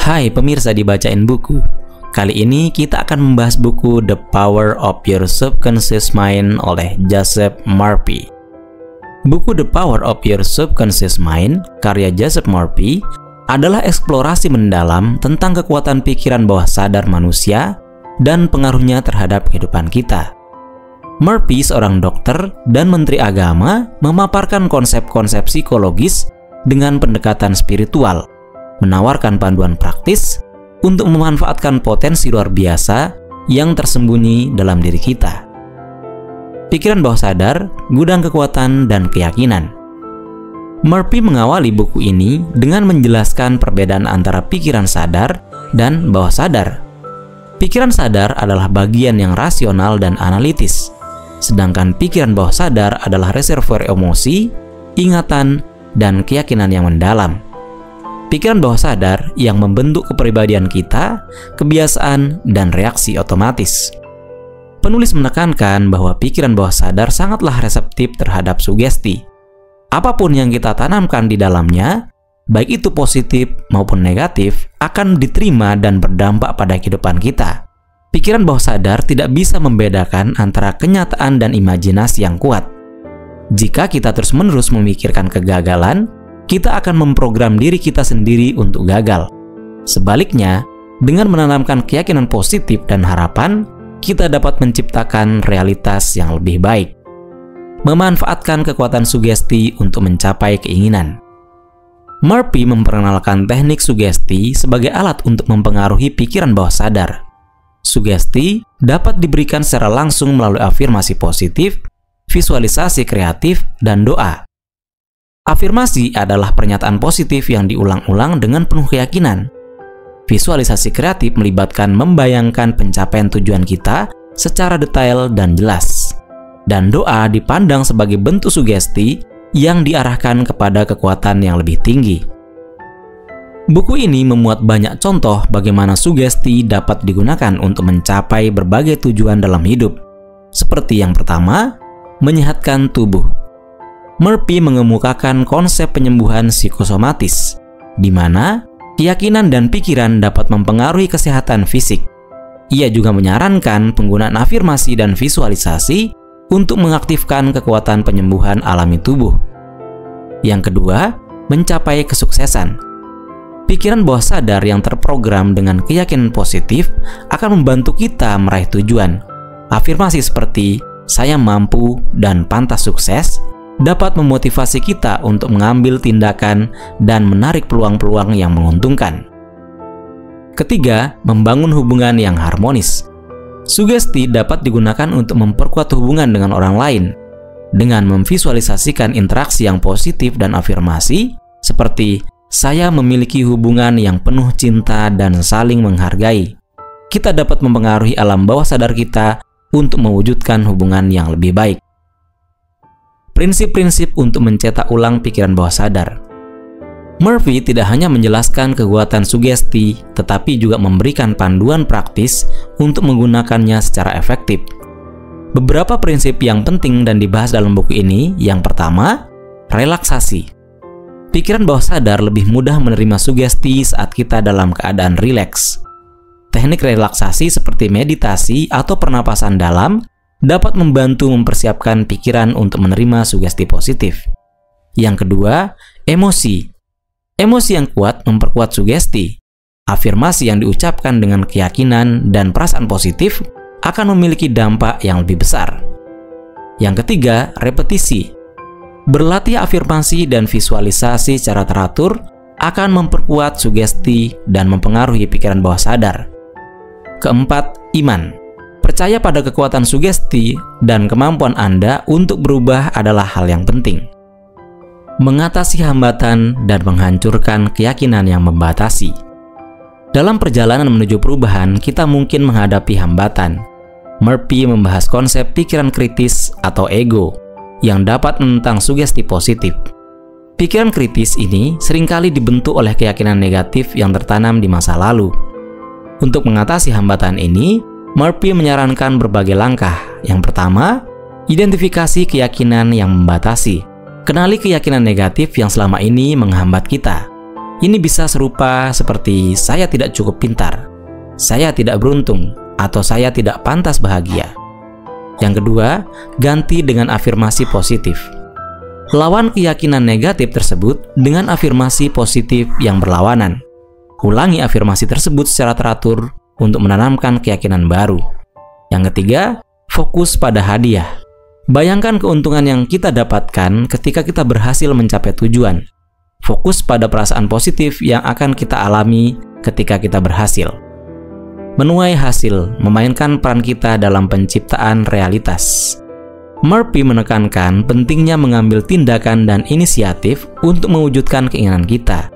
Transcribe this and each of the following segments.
Hai pemirsa Dibacain Buku. Kali ini kita akan membahas buku The Power of Your Subconscious Mind oleh Joseph Murphy. Buku The Power of Your Subconscious Mind karya Joseph Murphy adalah eksplorasi mendalam tentang kekuatan pikiran bawah sadar manusia dan pengaruhnya terhadap kehidupan kita. Murphy, seorang dokter dan menteri agama, memaparkan konsep-konsep psikologis dengan pendekatan spiritual, menawarkan panduan praktis untuk memanfaatkan potensi luar biasa yang tersembunyi dalam diri kita. Pikiran bawah sadar, gudang kekuatan dan keyakinan. Murphy mengawali buku ini dengan menjelaskan perbedaan antara pikiran sadar dan bawah sadar. Pikiran sadar adalah bagian yang rasional dan analitis, sedangkan pikiran bawah sadar adalah reservoir emosi, ingatan, dan keyakinan yang mendalam. Pikiran bawah sadar yang membentuk kepribadian kita, kebiasaan, dan reaksi otomatis. Penulis menekankan bahwa pikiran bawah sadar sangatlah reseptif terhadap sugesti. Apapun yang kita tanamkan di dalamnya, baik itu positif maupun negatif, akan diterima dan berdampak pada kehidupan kita. Pikiran bawah sadar tidak bisa membedakan antara kenyataan dan imajinasi yang kuat. Jika kita terus-menerus memikirkan kegagalan, kita akan memprogram diri kita sendiri untuk gagal. Sebaliknya, dengan menanamkan keyakinan positif dan harapan, kita dapat menciptakan realitas yang lebih baik. Memanfaatkan kekuatan sugesti untuk mencapai keinginan. Murphy memperkenalkan teknik sugesti sebagai alat untuk mempengaruhi pikiran bawah sadar. Sugesti dapat diberikan secara langsung melalui afirmasi positif, visualisasi kreatif, dan doa. Afirmasi adalah pernyataan positif yang diulang-ulang dengan penuh keyakinan. Visualisasi kreatif melibatkan membayangkan pencapaian tujuan kita secara detail dan jelas. Dan doa dipandang sebagai bentuk sugesti yang diarahkan kepada kekuatan yang lebih tinggi. Buku ini memuat banyak contoh bagaimana sugesti dapat digunakan untuk mencapai berbagai tujuan dalam hidup. Seperti yang pertama, menyehatkan tubuh. Murphy mengemukakan konsep penyembuhan psikosomatis, di mana keyakinan dan pikiran dapat mempengaruhi kesehatan fisik. Ia juga menyarankan penggunaan afirmasi dan visualisasi untuk mengaktifkan kekuatan penyembuhan alami tubuh. Yang kedua, mencapai kesuksesan. Pikiran bawah sadar yang terprogram dengan keyakinan positif akan membantu kita meraih tujuan. Afirmasi seperti "saya mampu" dan "pantas sukses" dapat memotivasi kita untuk mengambil tindakan dan menarik peluang-peluang yang menguntungkan. Ketiga, membangun hubungan yang harmonis. Sugesti dapat digunakan untuk memperkuat hubungan dengan orang lain dengan memvisualisasikan interaksi yang positif dan afirmasi seperti "saya memiliki hubungan yang penuh cinta dan saling menghargai". Kita dapat mempengaruhi alam bawah sadar kita untuk mewujudkan hubungan yang lebih baik. Prinsip-prinsip untuk mencetak ulang pikiran bawah sadar. Murphy tidak hanya menjelaskan kekuatan sugesti, tetapi juga memberikan panduan praktis untuk menggunakannya secara efektif. Beberapa prinsip yang penting dan dibahas dalam buku ini. Yang pertama, relaksasi. Pikiran bawah sadar lebih mudah menerima sugesti saat kita dalam keadaan rileks. Teknik relaksasi seperti meditasi atau pernapasan dalam dapat membantu mempersiapkan pikiran untuk menerima sugesti positif. Yang kedua, emosi. Emosi yang kuat memperkuat sugesti. Afirmasi yang diucapkan dengan keyakinan dan perasaan positif akan memiliki dampak yang lebih besar. Yang ketiga, repetisi. Berlatih afirmasi dan visualisasi secara teratur akan memperkuat sugesti dan mempengaruhi pikiran bawah sadar. Keempat, iman. Percaya pada kekuatan sugesti dan kemampuan Anda untuk berubah adalah hal yang penting. Mengatasi hambatan dan menghancurkan keyakinan yang membatasi. Dalam perjalanan menuju perubahan, kita mungkin menghadapi hambatan. Murphy membahas konsep pikiran kritis atau ego yang dapat menentang sugesti positif. Pikiran kritis ini seringkali dibentuk oleh keyakinan negatif yang tertanam di masa lalu. Untuk mengatasi hambatan ini, Murphy menyarankan berbagai langkah. Yang pertama, identifikasi keyakinan yang membatasi. Kenali keyakinan negatif yang selama ini menghambat kita. Ini bisa serupa seperti saya tidak cukup pintar, saya tidak beruntung, atau saya tidak pantas bahagia. Yang kedua, ganti dengan afirmasi positif. Lawan keyakinan negatif tersebut dengan afirmasi positif yang berlawanan. Ulangi afirmasi tersebut secara teratur untuk menanamkan keyakinan baru. Yang ketiga, fokus pada hadiah. Bayangkan keuntungan yang kita dapatkan ketika kita berhasil mencapai tujuan. Fokus pada perasaan positif yang akan kita alami ketika kita berhasil. Menuai hasil memainkan peran kita dalam penciptaan realitas. Murphy menekankan pentingnya mengambil tindakan dan inisiatif untuk mewujudkan keinginan kita.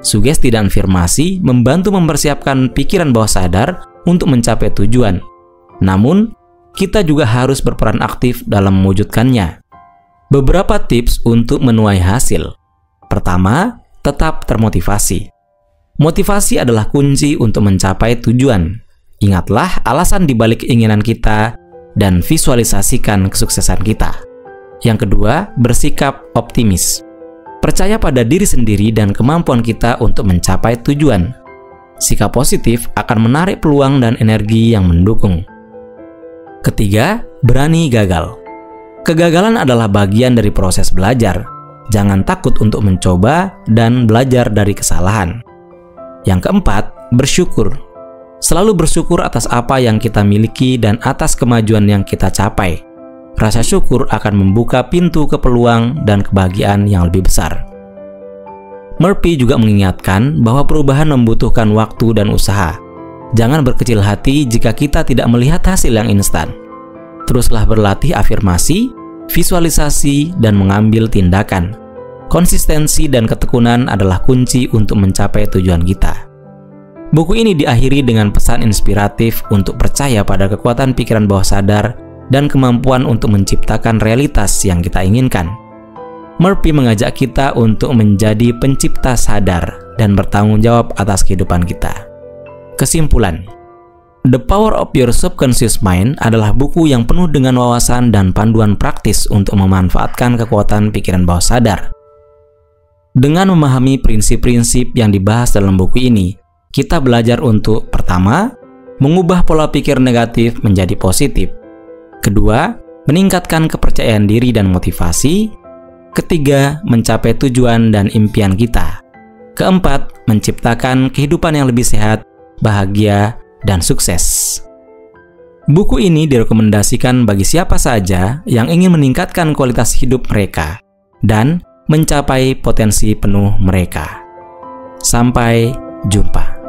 Sugesti dan afirmasi membantu mempersiapkan pikiran bawah sadar untuk mencapai tujuan. Namun, kita juga harus berperan aktif dalam mewujudkannya. Beberapa tips untuk menuai hasil. Pertama, tetap termotivasi. Motivasi adalah kunci untuk mencapai tujuan. Ingatlah alasan dibalik keinginan kita dan visualisasikan kesuksesan kita. Yang kedua, bersikap optimis. Percaya pada diri sendiri dan kemampuan kita untuk mencapai tujuan. Sikap positif akan menarik peluang dan energi yang mendukung. Ketiga, berani gagal. Kegagalan adalah bagian dari proses belajar. Jangan takut untuk mencoba dan belajar dari kesalahan. Yang keempat, bersyukur. Selalu bersyukur atas apa yang kita miliki dan atas kemajuan yang kita capai. Rasa syukur akan membuka pintu ke peluang dan kebahagiaan yang lebih besar. Murphy juga mengingatkan bahwa perubahan membutuhkan waktu dan usaha. Jangan berkecil hati jika kita tidak melihat hasil yang instan. Teruslah berlatih afirmasi, visualisasi, dan mengambil tindakan. Konsistensi dan ketekunan adalah kunci untuk mencapai tujuan kita. Buku ini diakhiri dengan pesan inspiratif untuk percaya pada kekuatan pikiran bawah sadar dan kemampuan untuk menciptakan realitas yang kita inginkan. Murphy mengajak kita untuk menjadi pencipta sadar dan bertanggung jawab atas kehidupan kita. Kesimpulan, The Power of Your Subconscious Mind adalah buku yang penuh dengan wawasan dan panduan praktis untuk memanfaatkan kekuatan pikiran bawah sadar. Dengan memahami prinsip-prinsip yang dibahas dalam buku ini, kita belajar untuk pertama, mengubah pola pikir negatif menjadi positif. Kedua, meningkatkan kepercayaan diri dan motivasi. Ketiga, mencapai tujuan dan impian kita. Keempat, menciptakan kehidupan yang lebih sehat, bahagia, dan sukses. Buku ini direkomendasikan bagi siapa saja yang ingin meningkatkan kualitas hidup mereka dan mencapai potensi penuh mereka. Sampai jumpa.